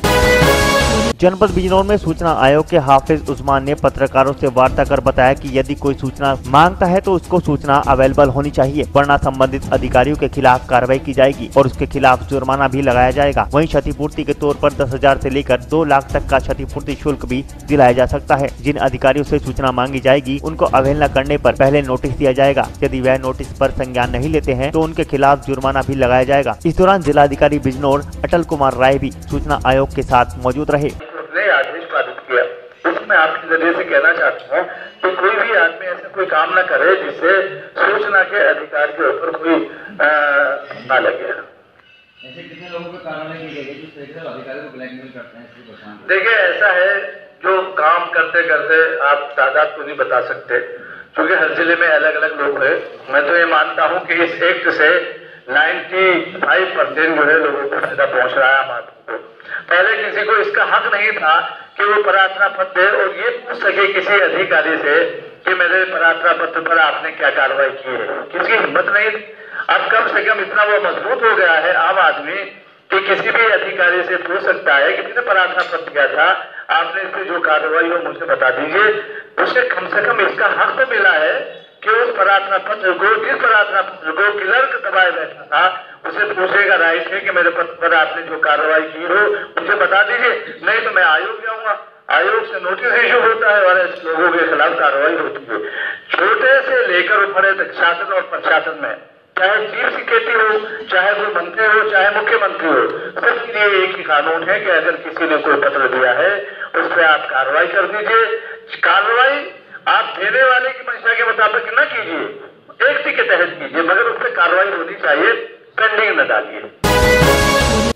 जनपद बिजनौर में सूचना आयोग के हाफिज उस्मान ने पत्रकारों से वार्ता कर बताया कि यदि कोई सूचना मांगता है तो उसको सूचना अवेलेबल होनी चाहिए, वरना संबंधित अधिकारियों के खिलाफ कार्रवाई की जाएगी और उसके खिलाफ जुर्माना भी लगाया जाएगा। वहीं क्षतिपूर्ति के तौर पर 10,000 से लेकर 2 लाख तक का क्षतिपूर्ति शुल्क भी दिलाया जा सकता है। जिन अधिकारियों से सूचना मांगी जाएगी उनको अवहेलना करने पर पहले नोटिस दिया जाएगा। यदि वह नोटिस पर संज्ञान नहीं लेते हैं तो उनके खिलाफ जुर्माना भी लगाया जाएगा। इस दौरान जिलाधिकारी बिजनौर अटल कुमार राय भी सूचना आयोग के साथ मौजूद रहे। आदेश पारित किया, उसमें आपके जरिए से कहना चाहता हूँ कि कोई भी आदमी ऐसा कोई काम न करे जिससे सूचना के अधिकार के ऊपर कोई न लगे। ऐसे कितने लोगों पर कार्रवाई की गई जिस तरीके से अधिकारी को ब्लैकमेल करते हैं? देखिए, ऐसा है जो काम करते करते आप तादाद को नहीं बता सकते, क्योंकि हर जिले में अलग अलग लोग हैं। मैं तो ये मानता हूँ कि इस एक्ट से 95% जो है लोगों को फायदा पहुँच रहा है। हमारे पहले किसी को इसका हक नहीं था कि वो प्रार्थना पत्र दे और ये पूछ सके किसी अधिकारी से कि मेरे प्रार्थना पत्र पर आपने क्या कार्रवाई की है। किसी हिम्मत नहीं थी। अब कम से कम इतना वो मजबूत हो गया है आम आदमी कि किसी भी अधिकारी से पूछ सकता है कि मैंने प्रार्थना पत्र किया था, आपने इसकी जो कार्रवाई हो मुझे बता दीजिए। उसे कम से कम इसका हक तो मिला है कि उस प्रार्थना पत्र को, जिस प्रार्थना पत्र को क्लर्क दबाए बैठा था, उसे पूछेगा राइट है कि मेरे पत्र पर आपने जो कार्रवाई की हो मुझे बता दीजिए, नहीं तो मैं आयोग जाऊंगा। आयोग से नोटिस इशू होता है और ऐसे लोगों के खिलाफ कार्रवाई होती है। छोटे से लेकर बड़े तक शासन और प्रशासन में, चाहे चीफ सेक्रेटरी हो, चाहे कोई मंत्री हो, चाहे मुख्यमंत्री हो, सबके लिए एक ही कानून है कि अगर किसी ने कोई पत्र दिया है उस पर आप कार्रवाई कर दीजिए। कार्रवाई आप देने वाले की मंशा के मुताबिक न कीजिए, एक्ट के तहत कीजिए, मगर उस पर कार्रवाई होनी चाहिए, पेंडिंग न डालिए।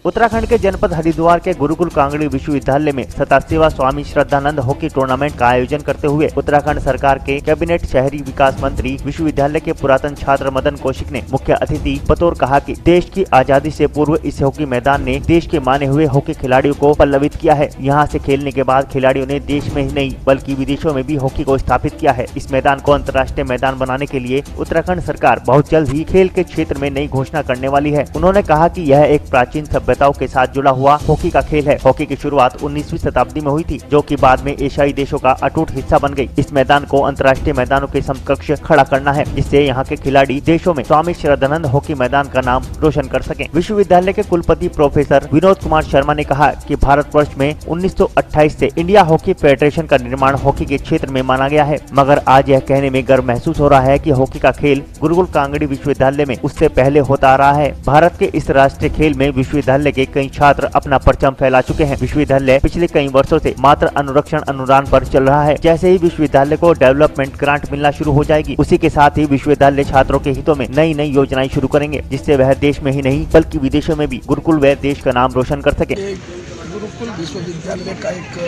उत्तराखंड के जनपद हरिद्वार के गुरुकुल कांगड़ी विश्वविद्यालय में 87वां स्वामी श्रद्धानंद हॉकी टूर्नामेंट का आयोजन करते हुए उत्तराखंड सरकार के कैबिनेट शहरी विकास मंत्री विश्वविद्यालय के पुरातन छात्र मदन कौशिक ने मुख्य अतिथि बतौर कहा कि देश की आजादी से पूर्व इस हॉकी मैदान ने देश के माने हुए हॉकी खिलाड़ियों को पल्लवित किया है। यहाँ से खेलने के बाद खिलाड़ियों ने देश में ही नहीं बल्कि विदेशों में भी हॉकी को स्थापित किया है। इस मैदान को अंतर्राष्ट्रीय मैदान बनाने के लिए उत्तराखंड सरकार बहुत जल्द ही खेल के क्षेत्र में नई घोषणा करने वाली है। उन्होंने कहा कि यह एक प्राचीन सभ्यताओं के साथ जुड़ा हुआ हॉकी का खेल है। हॉकी की शुरुआत 19वीं शताब्दी में हुई थी, जो कि बाद में एशियाई देशों का अटूट हिस्सा बन गई। इस मैदान को अंतर्राष्ट्रीय मैदानों के समकक्ष खड़ा करना है, जिससे यहाँ के खिलाड़ी देशों में स्वामी श्रद्धानंद हॉकी मैदान का नाम रोशन कर सकें। विश्वविद्यालय के कुलपति प्रोफेसर विनोद कुमार शर्मा ने कहा कि भारतवर्ष में 1928 से इंडिया हॉकी फेडरेशन का निर्माण हॉकी के क्षेत्र में माना गया है, मगर आज यह कहने में गर्व महसूस हो रहा है कि हॉकी का खेल गुरुकुल कांगड़ी विश्वविद्यालय में उससे पहले होता आ रहा है। भारत के इस राष्ट्रीय खेल में विश्वविद्यालय के कई छात्र अपना परचम फैला चुके हैं। विश्वविद्यालय पिछले कई वर्षों से मात्र अनुरक्षण अनुदान पर चल रहा है। जैसे ही विश्वविद्यालय को डेवलपमेंट ग्रांट मिलना शुरू हो जाएगी, उसी के साथ ही विश्वविद्यालय छात्रों के हितों में नई नई योजनाएं शुरू करेंगे, जिससे वह देश में ही नहीं बल्कि विदेशों में भी गुरुकुल व देश का नाम रोशन कर सके। गुरुकुल विश्वविद्यालय का एक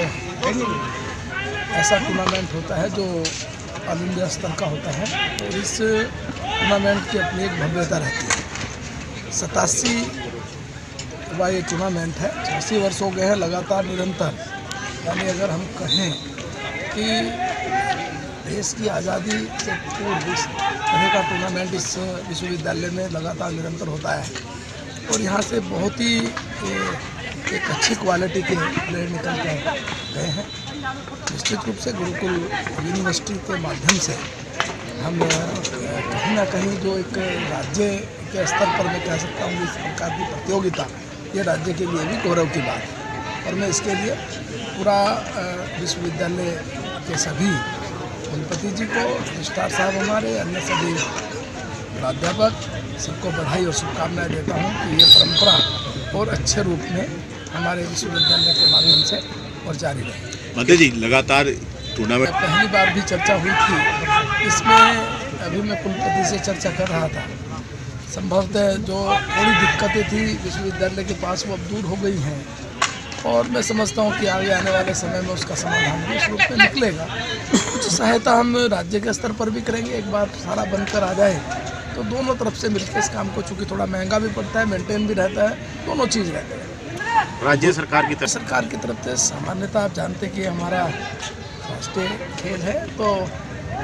ऐसा टूर्नामेंट होता है जो ऑल इंडिया स्तर का होता है और इस टूर्नामेंट की अपनी एक भव्यता रहती है। 87वां ये टूर्नामेंट है, 86 वर्ष हो गए हैं लगातार निरंतर। यानी अगर हम कहें कि देश की आज़ादी से पूर्व इस तरह का टूर्नामेंट इस विश्वविद्यालय में लगातार निरंतर होता है और यहाँ से बहुत ही एक अच्छी क्वालिटी के प्लेयर निकल कर गए हैं। निश्चित रूप से गुरुकुल यूनिवर्सिटी के माध्यम से हम कहीं ना कहीं जो एक राज्य के स्तर पर मैं कह सकता हूँ इस प्रकार की प्रतियोगिता, ये राज्य के लिए भी गौरव की बात है और मैं इसके लिए पूरा विश्वविद्यालय के सभी कुलपति जी को, रजिस्ट्रार साहब हमारे, अन्य सभी प्राध्यापक सबको बधाई और शुभकामनाएं देता हूं कि ये परंपरा और अच्छे रूप में हमारे विश्वविद्यालय के माध्यम से और जारी रहे। मंत्री जी, लगातार टूर्नामेंट पहली बार भी चर्चा हुई थी, इसमें अभी मैं कुलपति से चर्चा कर रहा था। संभवतः जो थोड़ी दिक्कतें थी विश्वविद्यालय के पास वो अब दूर हो गई हैं और मैं समझता हूं कि आगे आने वाले समय में उसका समाधान भी इस रूप में निकलेगा। कुछ सहायता हम राज्य के स्तर पर भी करेंगे। एक बार सारा बनकर आ जाए तो दोनों तरफ से मिलकर इस काम को, चूँकि थोड़ा महंगा भी पड़ता है, मेंटेन भी रहता है, दोनों चीज़ रहते हैं। राज्य सरकार की तरफ से सामान्यतः आप जानते कि हमारा राष्ट्रीय खेल है, तो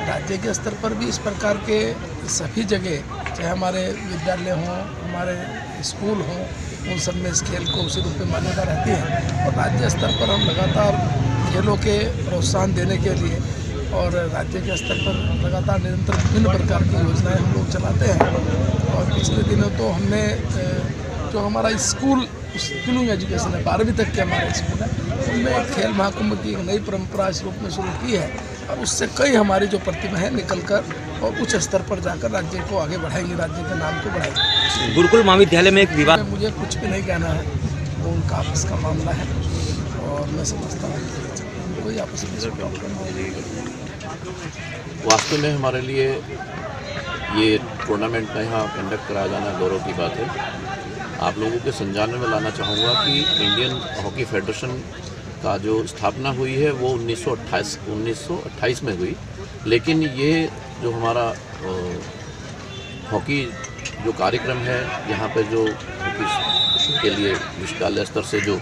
राज्य के स्तर पर भी इस प्रकार के सभी जगह, चाहे हमारे विद्यालय हों, हमारे स्कूल हों, उन सब में इस खेल को उसी रूप में मान्यता रहती है और राज्य स्तर पर हम लगातार खेलों के प्रोत्साहन देने के लिए और राज्य के स्तर पर लगातार निरंतर विभिन्न प्रकार की योजनाएं हम लोग चलाते हैं। और पिछले दिनों तो हमने जो हमारा स्कूल स्कूलिंग एजुकेशन है, 12वीं तक के हमारे स्कूल है, उनमें खेल महाकुंभ की एक नई परंपरा इस रूप में शुरू की है और उससे कई हमारी जो प्रतिभा है निकल कर और उच्च स्तर पर जाकर राज्य को आगे बढ़ाएंगे, राज्य के नाम को बढ़ाएंगे। गुरुकुल महाविद्यालय में एक विवाद, मुझे कुछ भी नहीं कहना है, वो उनका आपस का मामला है और मैं समझता हूँ कोई आपस में प्रॉब्लम नहीं। वास्तव में हमारे लिए ये टूर्नामेंट का यहाँ कंडक्ट कराया जाना गौरव की बात है। आप लोगों के संज्ञान में लाना चाहूँगा कि इंडियन हॉकी फेडरेशन का जो स्थापना हुई है वो 1928 में हुई, लेकिन ये जो हमारा हॉकी जो कार्यक्रम है यहाँ पे जो हॉकी के लिए विश्वविद्यालय स्तर से जो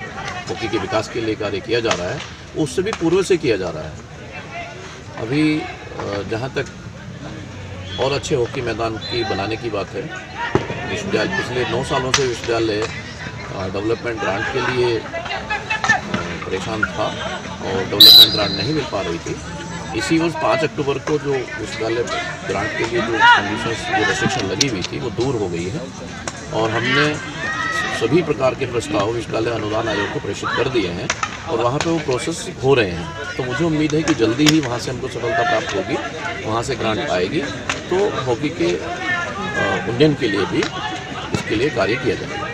हॉकी के विकास के लिए कार्य किया जा रहा है उससे भी पूर्व से किया जा रहा है। अभी जहाँ तक और अच्छे हॉकी मैदान की बनाने की बात है, विश्वविद्यालय पिछले 9 सालों से विश्वविद्यालय डेवलपमेंट ग्रांट के लिए परेशान था और डेवलपमेंट ग्रांट नहीं मिल पा रही थी। इसी वर्ष 5 अक्टूबर को जो विश्वविद्यालय ग्रांट के लिए जो कंडीशंस जो रेस्ट्रिक्शन लगी हुई थी वो दूर हो गई है और हमने सभी प्रकार के प्रस्ताव विश्वविद्यालय अनुदान आयोग को प्रेषित कर दिए हैं और वहाँ पे वो प्रोसेस हो रहे हैं। तो मुझे उम्मीद है कि जल्दी ही वहाँ से हमको सफलता प्राप्त होगी, वहाँ से ग्रांट आएगी तो हॉकी के उन्नयन के लिए भी इसके लिए कार्य किया जाएगा।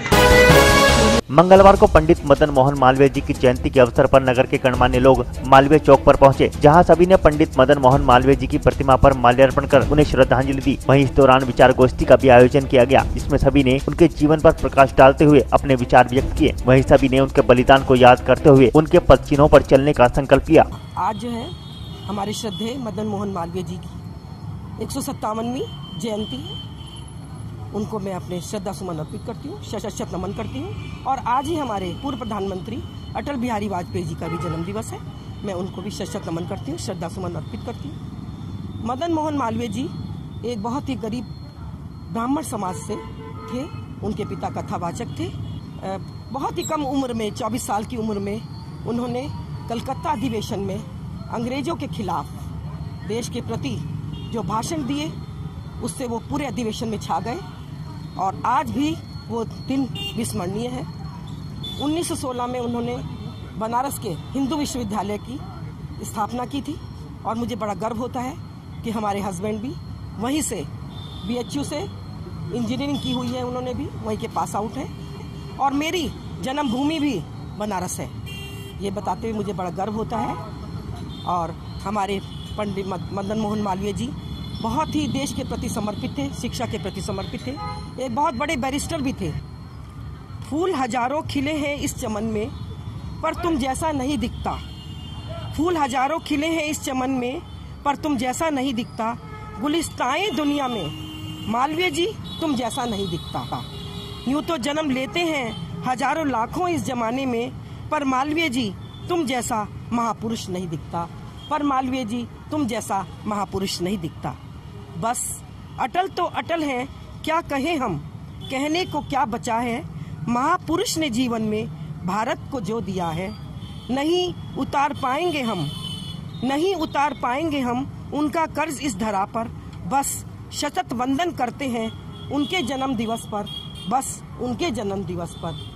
मंगलवार को पंडित मदन मोहन मालवीय जी की जयंती के अवसर पर नगर के गणमान्य लोग मालवीय चौक पर पहुंचे, जहां सभी ने पंडित मदन मोहन मालवीय जी की प्रतिमा पर माल्यार्पण कर उन्हें श्रद्धांजलि दी। वहीं इस दौरान विचार गोष्ठी का भी आयोजन किया गया, जिसमें सभी ने उनके जीवन पर प्रकाश डालते हुए अपने विचार व्यक्त किए। वहीं सभी ने उनके बलिदान को याद करते हुए उनके पद चिन्हों पर चलने का संकल्प किया। आज जो है हमारे श्रद्धेय मदन मोहन मालवीय जी की 157वीं जयंती है, उनको मैं अपने श्रद्धा सुमन अर्पित करती हूँ, शत नमन करती हूँ। और आज ही हमारे पूर्व प्रधानमंत्री अटल बिहारी वाजपेयी जी का भी जन्म दिवस है, मैं उनको भी शत नमन करती हूँ, श्रद्धा सुमन अर्पित करती हूँ। मदन मोहन मालवीय जी एक बहुत ही गरीब ब्राह्मण समाज से थे, उनके पिता कथावाचक थे। बहुत ही कम उम्र में 24 साल की उम्र में उन्होंने कलकत्ता अधिवेशन में अंग्रेजों के खिलाफ देश के प्रति जो भाषण दिए उससे वो पूरे अधिवेशन में छा गए और आज भी वो दिन विस्मरणीय है। 1916 में उन्होंने बनारस के हिंदू विश्वविद्यालय की स्थापना की थी और मुझे बड़ा गर्व होता है कि हमारे हस्बैंड भी वहीं से BHU से इंजीनियरिंग की हुई है, उन्होंने भी वहीं के पास आउट है और मेरी जन्मभूमि भी बनारस है, ये बताते हुए मुझे बड़ा गर्व होता है। और हमारे पंडित मदन मोहन मालवीय जी बहुत ही देश के प्रति समर्पित थे, शिक्षा के प्रति समर्पित थे, एक बहुत बड़े बैरिस्टर भी थे। फूल हजारों खिले हैं इस चमन में पर तुम जैसा नहीं दिखता, फूल हजारों खिले हैं इस चमन में पर तुम जैसा नहीं दिखता। गुलिस्ताए दुनिया में मालवीय जी तुम जैसा नहीं दिखता। यूं तो जन्म लेते हैं हजारों लाखों इस जमाने में, पर मालवीय जी तुम जैसा महापुरुष नहीं दिखता। पर मालवीय जी तुम जैसा महापुरुष नहीं दिखता। बस अटल तो अटल है, क्या कहें हम, कहने को क्या बचा है। महापुरुष ने जीवन में भारत को जो दिया है, नहीं उतार पाएंगे हम, नहीं उतार पाएंगे हम उनका कर्ज इस धरा पर। बस शतत वंदन करते हैं उनके जन्म दिवस पर, बस उनके जन्म दिवस पर।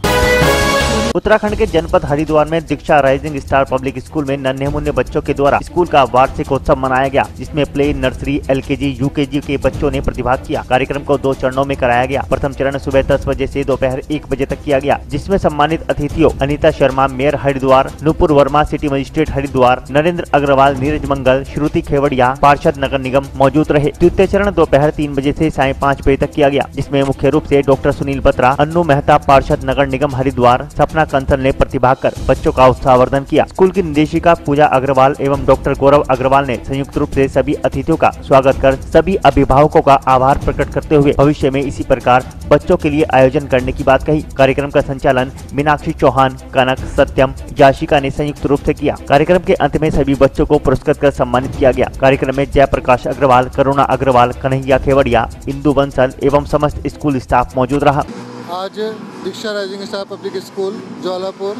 उत्तराखंड के जनपद हरिद्वार में दीक्षा राइजिंग स्टार पब्लिक स्कूल में नन्हे मुन्ने बच्चों के द्वारा स्कूल का वार्षिकोत्सव मनाया गया, जिसमें प्ले, नर्सरी, एलकेजी, यूकेजी के बच्चों ने प्रतिभाग किया। कार्यक्रम को 2 चरणों में कराया गया। प्रथम चरण सुबह 10 बजे से दोपहर 1 बजे तक किया गया, जिसमें सम्मानित अतिथियों Anita Sharma mayor Haridwar, Nupur Verma city magistrate Haridwar, Narendra Agarwal, Neeraj Mangal, Shruti Khewadia पार्षद नगर निगम मौजूद रहे। द्वितीय चरण दोपहर 3 बजे से सायं 5 बजे तक किया गया, जिसमें मुख्य रूप से डॉक्टर सुनील बत्रा, अन्नू मेहता पार्षद नगर निगम हरिद्वार, सपना कंसल ने प्रतिभाग कर बच्चों का उत्साहवर्धन किया। स्कूल की निदेशिका पूजा अग्रवाल एवं डॉक्टर गौरव अग्रवाल ने संयुक्त रूप से सभी अतिथियों का स्वागत कर सभी अभिभावकों का आभार प्रकट करते हुए भविष्य में इसी प्रकार बच्चों के लिए आयोजन करने की बात कही। कार्यक्रम का संचालन मीनाक्षी चौहान, कनक, सत्यम, जाशिका ने संयुक्त रूप से किया। कार्यक्रम के अंत में सभी बच्चों को पुरस्कृत कर सम्मानित किया गया। कार्यक्रम में जयप्रकाश अग्रवाल, करुणा अग्रवाल, कन्हैया खेवड़िया, इंदु बंसल एवं समस्त स्कूल स्टाफ मौजूद रहा। आज Diksha rising star public school Jwalapur,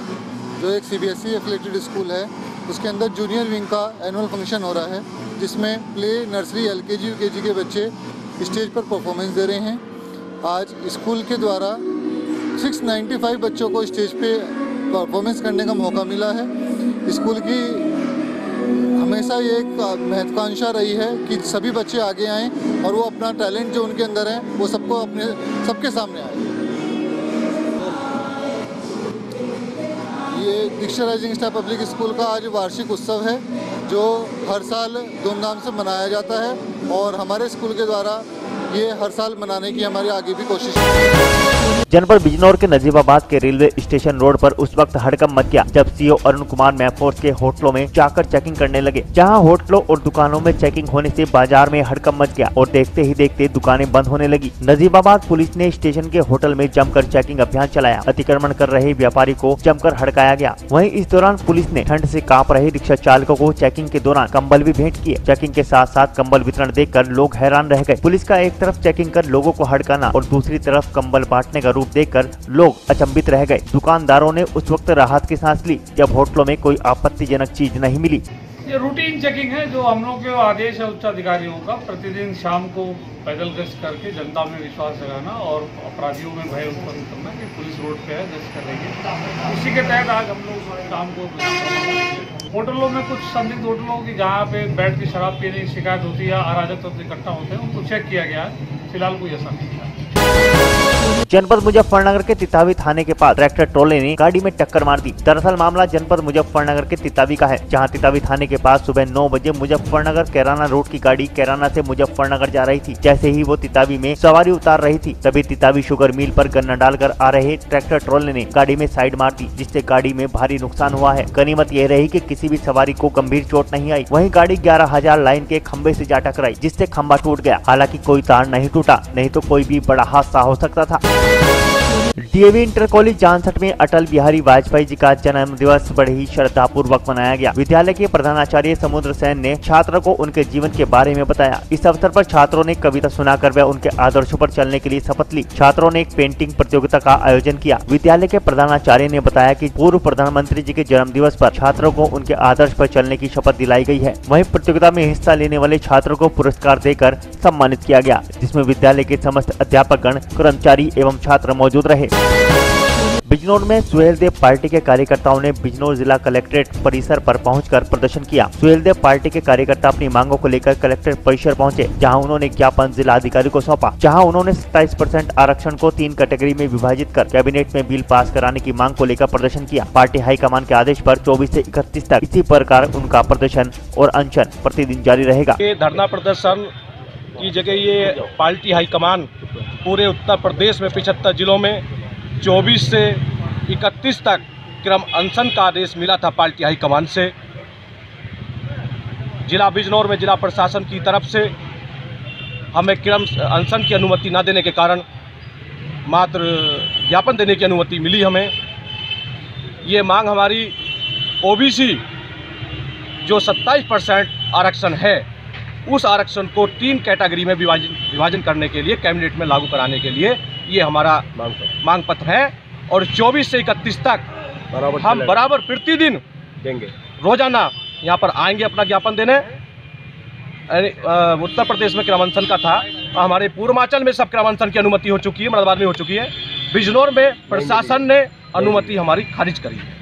जो एक CBSE एफिलेटेड स्कूल है, उसके अंदर जूनियर विंग का एनुअल फंक्शन हो रहा है, जिसमें प्ले, नर्सरी, LKG, UKG के बच्चे स्टेज पर परफॉर्मेंस दे रहे हैं। आज स्कूल के द्वारा 695 बच्चों को स्टेज पे परफॉर्मेंस करने का मौका मिला है। स्कूल की हमेशा ये एक महत्वाकांक्षा रही है कि सभी बच्चे आगे आएँ और वो अपना टैलेंट जो उनके अंदर है वो सबके सामने आए। ये दीक्षा राइजिंग स्टार पब्लिक स्कूल का आज वार्षिक उत्सव है, जो हर साल धूमधाम से मनाया जाता है और हमारे स्कूल के द्वारा ये हर साल मनाने की हमारी आगे भी कोशिश है। जनपद बिजनौर के नजीबाबाद के रेलवे स्टेशन रोड पर उस वक्त हड़कंप मच गया जब सीओ अरुण कुमार मैफोर्स के होटलों में जाकर चेकिंग करने लगे। जहां होटलों और दुकानों में चेकिंग होने से बाजार में हड़कंप मच गया और देखते ही देखते दुकानें बंद होने लगी। नजीबाबाद पुलिस ने स्टेशन के होटल में जमकर चेकिंग अभियान चलाया। अतिक्रमण कर रहे व्यापारी को जमकर हड़काया गया। वहीं इस दौरान पुलिस ने ठंड से कांप रहे रिक्शा चालकों को चेकिंग के दौरान कंबल भी भेंट किए। चेकिंग के साथ साथ कंबल वितरण देखकर लोग हैरान रह गए। पुलिस का एक तरफ चेकिंग कर लोगों को हड़काना और दूसरी तरफ कंबल बांटने का रूप देखकर लोग अचंभित रह गए। दुकानदारों ने उस वक्त राहत की सांस ली जब होटलों में कोई आपत्तिजनक चीज नहीं मिली। ये रूटीन चेकिंग है जो हम लोग के आदेश है उच्च अधिकारियों का, प्रतिदिन शाम को पैदल गश्त करके जनता में विश्वास जगाना और अपराधियों में भय उत्पन्न करना कि पुलिस रोड पे है, गश्त कर रही है। उसी के तहत आज हम लोग शाम को होटलों में कुछ संदिग्ध होटलों की जहाँ पे बैठ के शराब पीने की शिकायत होती है, अराजक तत्व इकट्ठा होते हैं, उनको चेक किया गया है। फिलहाल कोई ऐसा नहीं है। जनपद मुजफ्फरनगर के तितावी थाने के पास ट्रैक्टर ट्रॉले ने गाड़ी में टक्कर मार दी। दरअसल मामला जनपद मुजफ्फरनगर के तितावी का है, जहां तितावी थाने के पास सुबह 9 बजे मुजफ्फरनगर कैराना रोड की गाड़ी कैराना से मुजफ्फरनगर जा रही थी। जैसे ही वो तितावी में सवारी उतार रही थी, तभी तितावी शुगर मिल पर गन्ना डालकर आ रहे ट्रैक्टर ट्रॉले ने गाड़ी में साइड मार दी, जिससे गाड़ी में भारी नुकसान हुआ है। गनीमत यह रही कि किसी भी सवारी को गंभीर चोट नहीं आई। वहीं गाड़ी 11,000 लाइन के खंबे से जा टकराई, जिससे खंबा टूट गया। हालांकि कोई तार नहीं टूटा, नहीं तो कोई भी बड़ा हादसा हो सकता था। डीएवी इंटर कॉलेज जानसठ में अटल बिहारी वाजपेयी जी का जन्म दिवस बड़े ही श्रद्धा पूर्वक मनाया गया। विद्यालय के प्रधानाचार्य समुद्र सेन ने छात्रों को उनके जीवन के बारे में बताया। इस अवसर पर छात्रों ने कविता सुनाकर व उनके आदर्शों पर चलने के लिए शपथ ली। छात्रों ने एक पेंटिंग प्रतियोगिता का आयोजन किया। विद्यालय के प्रधानाचार्य ने बताया कि पूर्व प्रधानमंत्री जी के जन्म दिवस पर छात्रों को उनके आदर्श पर चलने की शपथ दिलाई गई है। वहीं प्रतियोगिता में हिस्सा लेने वाले छात्रों को पुरस्कार देकर सम्मानित किया गया, जिसमें विद्यालय के समस्त अध्यापकगण, कर्मचारी एवं छात्र मौजूद रहे। बिजनौर में सुहेलदेव पार्टी के कार्यकर्ताओं ने बिजनौर जिला कलेक्ट्रेट परिसर पर पहुंचकर प्रदर्शन किया। सुहेलदेव पार्टी के कार्यकर्ता अपनी मांगों को लेकर कलेक्ट्रेट परिसर पहुंचे, जहां उन्होंने ज्ञापन जिला अधिकारी को सौंपा। जहां उन्होंने 27% आरक्षण को 3 कैटेगरी में विभाजित कर कैबिनेट में बिल पास कराने की मांग को लेकर प्रदर्शन किया। पार्टी हाईकमान के आदेश पर 24 से 31 तक इसी प्रकार उनका प्रदर्शन और अनशन प्रतिदिन जारी रहेगा। ये धरना प्रदर्शन की जगह ये पार्टी हाईकमान पूरे उत्तर प्रदेश में 75 जिलों में 24 से 31 तक क्रम अनशन का आदेश मिला था पार्टी हाईकमान से। जिला बिजनौर में जिला प्रशासन की तरफ से हमें क्रम अनशन की अनुमति न देने के कारण मात्र ज्ञापन देने की अनुमति मिली हमें। ये मांग हमारी ओबीसी जो 27% आरक्षण है, उस आरक्षण को 3 कैटेगरी में विभाजन करने के लिए कैबिनेट में लागू कराने के लिए ये हमारा मांग पत्र है। और 24 से 31 तक हम बराबर प्रतिदिन देंगे, रोजाना यहाँ पर आएंगे अपना ज्ञापन देने। उत्तर प्रदेश में क्रमांकन का था, हमारे पूर्वांचल में सब क्रमांकन की अनुमति हो चुकी है, मर्दाबाद में हो चुकी है। बिजनौर में प्रशासन ने अनुमति हमारी खारिज करी है।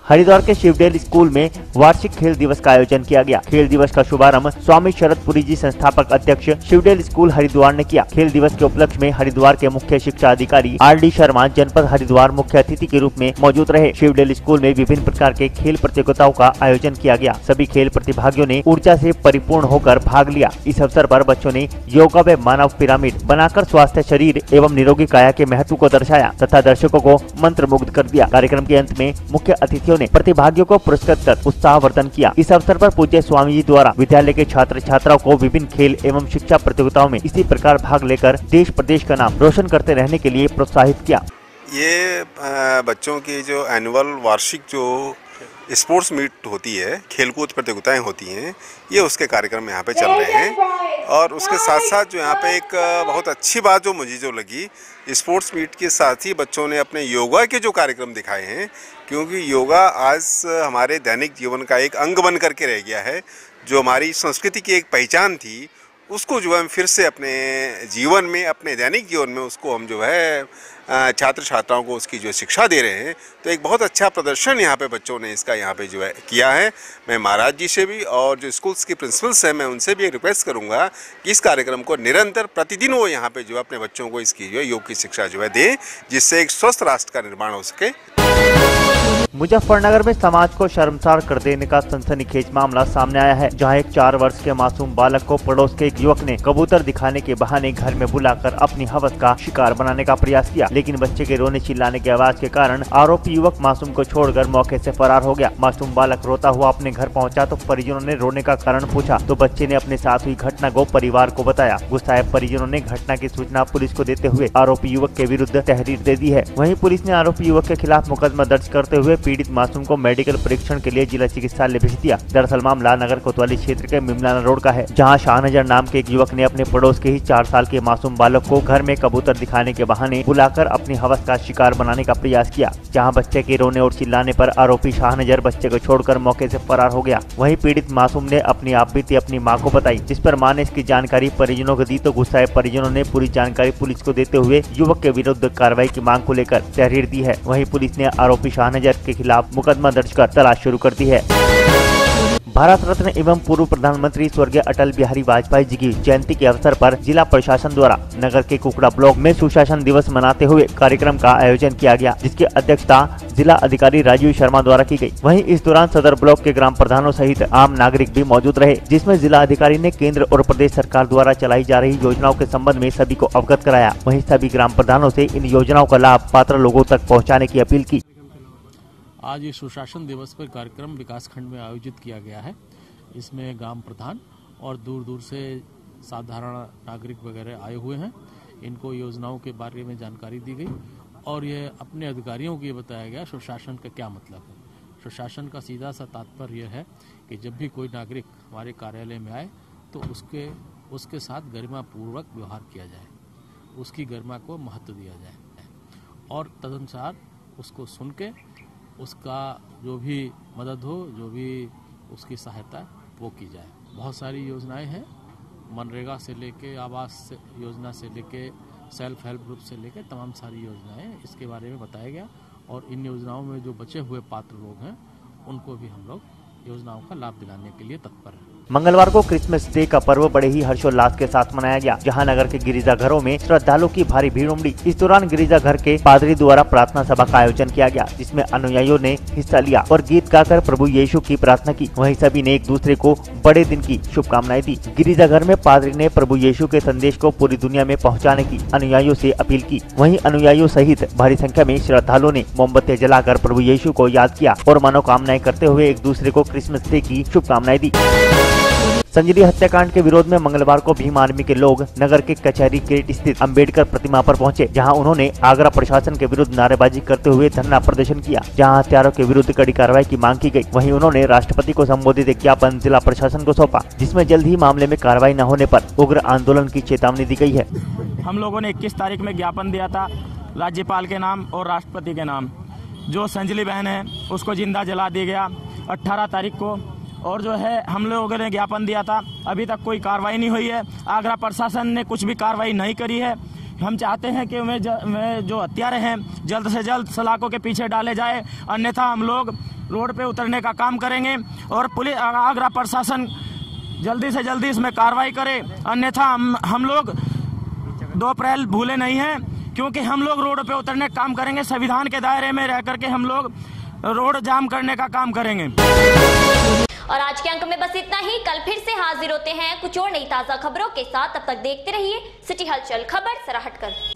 हरिद्वार के शिवडेल स्कूल में वार्षिक खेल दिवस का आयोजन किया गया। खेल दिवस का शुभारंभ स्वामी शरद पुरी जी संस्थापक अध्यक्ष शिवडेल स्कूल हरिद्वार ने किया। खेल दिवस के उपलक्ष्य में हरिद्वार के मुख्य शिक्षा अधिकारी RD शर्मा जनपद हरिद्वार मुख्य अतिथि के रूप में मौजूद रहे। शिवडेल स्कूल में विभिन्न प्रकार के खेल प्रतियोगिताओं का आयोजन किया गया। सभी खेल प्रतिभागियों ने ऊर्जा से परिपूर्ण होकर भाग लिया। इस अवसर पर बच्चों ने योगा व मानव पिरामिड बनाकर स्वास्थ्य शरीर एवं निरोगी काया के महत्व को दर्शाया तथा दर्शकों को मंत्रमुग्ध कर दिया। कार्यक्रम के अंत में मुख्य अतिथियों ने प्रतिभागियों को पुरस्कृत कर उत्साहवर्धन किया। इस अवसर पर पूज्य स्वामी जी द्वारा विद्यालय के छात्र छात्राओं को विभिन्न खेल एवं शिक्षा प्रतियोगिताओं में इसी प्रकार भाग लेकर देश प्रदेश का नाम रोशन करते रहने के लिए प्रोत्साहित किया। ये बच्चों की जो एनुअल वार्षिक जो स्पोर्ट्स मीट होती है, खेलकूद प्रतियोगिताएं होती हैं, ये उसके कार्यक्रम यहाँ पे चल रहे हैं। और उसके साथ साथ जो यहाँ पे एक बहुत अच्छी बात जो मुझे जो लगी, स्पोर्ट्स मीट के साथ ही बच्चों ने अपने योगा के जो कार्यक्रम दिखाए हैं, क्योंकि योगा आज हमारे दैनिक जीवन का एक अंग बन करके रह गया है। जो हमारी संस्कृति की एक पहचान थी, उसको जो है हम फिर से अपने जीवन में, अपने दैनिक जीवन में उसको हम जो है छात्र छात्राओं को उसकी जो शिक्षा दे रहे हैं। तो एक बहुत अच्छा प्रदर्शन यहाँ पे बच्चों ने इसका यहाँ पे जो है किया है। मैं महाराज जी से भी और जो स्कूल्स के प्रिंसिपल्स हैं, मैं उनसे भी रिक्वेस्ट करूँगा कि इस कार्यक्रम को निरंतर प्रतिदिन वो यहाँ पे जो है अपने बच्चों को इसकी जो है योग की शिक्षा जो है दें, जिससे एक स्वस्थ राष्ट्र का निर्माण हो सके। मुजफ्फरनगर में समाज को शर्मसार कर देने का सनसनीखेज मामला सामने आया है, जहां एक 4 वर्ष के मासूम बालक को पड़ोस के एक युवक ने कबूतर दिखाने के बहाने घर में बुलाकर अपनी हवस का शिकार बनाने का प्रयास किया, लेकिन बच्चे के रोने चिल्लाने की आवाज के कारण आरोपी युवक मासूम को छोड़कर मौके से फरार हो गया। मासूम बालक रोता हुआ अपने घर पहुंचा तो परिजनों ने रोने का कारण पूछा तो बच्चे ने अपने साथ हुई घटना को परिवार को बताया। गुस्साए परिजनों ने घटना की सूचना पुलिस को देते हुए आरोपी युवक के विरुद्ध तहरीर दे दी है। वहीं पुलिस ने आरोपी युवक के खिलाफ मुकदमा दर्ज करते हुए पीड़ित मासूम को मेडिकल परीक्षण के लिए जिला चिकित्सालय भेज दिया। दरअसल मामला नगर कोतवाली क्षेत्र के मिमलाना रोड का है, जहां शाहनजर नाम के एक युवक ने अपने पड़ोस के ही 4 साल के मासूम बालक को घर में कबूतर दिखाने के बहाने बुलाकर अपनी हवस का शिकार बनाने का प्रयास किया। जहां बच्चे के रोने और चिल्लाने पर आरोपी शाहनजर बच्चे को छोड़कर मौके से फरार हो गया। वहीं पीड़ित मासूम ने अपनी आपबीती अपनी मां को बताई, जिस पर मां ने इसकी जानकारी परिजनों को दी तो गुस्साए परिजनों ने पूरी जानकारी पुलिस को देते हुए युवक के विरुद्ध कार्रवाई की मांग को लेकर तहरीर दी है। वहीं पुलिस ने आरोपी शाहनजर के खिलाफ मुकदमा दर्ज कर तलाश शुरू कर दी है। भारत रत्न एवं पूर्व प्रधानमंत्री स्वर्गीय अटल बिहारी वाजपेयी जी की जयंती के अवसर पर जिला प्रशासन द्वारा नगर के कुकड़ा ब्लॉक में सुशासन दिवस मनाते हुए कार्यक्रम का आयोजन किया गया, जिसकी अध्यक्षता जिला अधिकारी राजीव शर्मा द्वारा की गई। वहीं इस दौरान सदर ब्लॉक के ग्राम प्रधानों सहित आम नागरिक भी मौजूद रहे, जिसमें जिला अधिकारी ने केंद्र और प्रदेश सरकार द्वारा चलाई जा रही योजनाओं के संबंध में सभी को अवगत कराया। वहीं सभी ग्राम प्रधानों से इन योजनाओं का लाभ पात्र लोगों तक पहुँचाने की अपील की। आज ये सुशासन दिवस पर कार्यक्रम विकास खंड में आयोजित किया गया है। इसमें ग्राम प्रधान और दूर दूर से साधारण नागरिक वगैरह आए हुए हैं। इनको योजनाओं के बारे में जानकारी दी गई और ये अपने अधिकारियों को ये बताया गया सुशासन का क्या मतलब है। सुशासन का सीधा सा तात्पर्य यह है कि जब भी कोई नागरिक हमारे कार्यालय में आए तो उसके साथ गरिमापूर्वक व्यवहार किया जाए, उसकी गरिमा को महत्व दिया जाए और तदनुसार उसको सुन के उसका जो भी मदद हो, जो भी उसकी सहायता वो की जाए। बहुत सारी योजनाएं हैं, मनरेगा से लेके आवास योजना से लेके सेल्फ हेल्प ग्रुप से लेके तमाम सारी योजनाएं इसके बारे में बताया गया और इन योजनाओं में जो बचे हुए पात्र लोग हैं उनको भी हम लोग योजनाओं का लाभ दिलाने के लिए तत्पर हैं। मंगलवार को क्रिसमस डे का पर्व बड़े ही हर्षोल्लास के साथ मनाया गया, जहां नगर के गिरिजाघरों में श्रद्धालुओं की भारी भीड़ उमड़ी। इस दौरान गिरिजाघर के पादरी द्वारा प्रार्थना सभा का आयोजन किया गया, जिसमें अनुयायियों ने हिस्सा लिया और गीत गाकर प्रभु यीशु की प्रार्थना की। वहीं सभी ने एक दूसरे को बड़े दिन की शुभकामनाएं दी। गिरिजाघर में पादरी ने प्रभु यीशु के संदेश को पूरी दुनिया में पहुँचाने की अनुयायियों से अपील की। वहीं अनुयायियों सहित भारी संख्या में श्रद्धालुओं ने मोमबत्तियां जलाकर प्रभु यीशु को याद किया और मनोकामनाएं करते हुए एक दूसरे को क्रिसमस डे की शुभकामनाएं दी। संजली हत्याकांड के विरोध में मंगलवार को भीम आर्मी के लोग नगर के कचहरी गेट स्थित अंबेडकर प्रतिमा पर पहुंचे, जहां उन्होंने आगरा प्रशासन के विरुद्ध नारेबाजी करते हुए धरना प्रदर्शन किया, जहां हत्यारों के विरुद्ध कड़ी कार्रवाई की मांग की गई। वहीं उन्होंने राष्ट्रपति को संबोधित एक ज्ञापन जिला प्रशासन को सौंपा, जिसमें जल्द ही मामले में कार्रवाई न होने पर उग्र आंदोलन की चेतावनी दी गई है। हम लोगों ने 21 तारीख में ज्ञापन दिया था राज्यपाल के नाम और राष्ट्रपति के नाम। जो संजली बहन है उसको जिंदा जला दिया गया 18 तारीख को, और जो है हम लोगों ने ज्ञापन दिया था, अभी तक कोई कार्रवाई नहीं हुई है। आगरा प्रशासन ने कुछ भी कार्रवाई नहीं करी है। हम चाहते हैं कि जो हत्यारे हैं जल्द से जल्द सलाखों के पीछे डाले जाए, अन्यथा हम लोग रोड पे उतरने का काम करेंगे और पुलिस आगरा प्रशासन जल्दी से जल्दी इसमें कार्रवाई करे, अन्यथा हम लोग 2 अप्रैल भूले नहीं हैं, क्योंकि हम लोग रोड पे उतरने का काम करेंगे। संविधान के दायरे में रह करके हम लोग रोड जाम करने का काम करेंगे। और आज के अंक में बस इतना ही। कल फिर से हाजिर होते हैं कुछ और नई ताजा खबरों के साथ। तब तक देखते रहिए सिटी हलचल, खबर सराहट कर।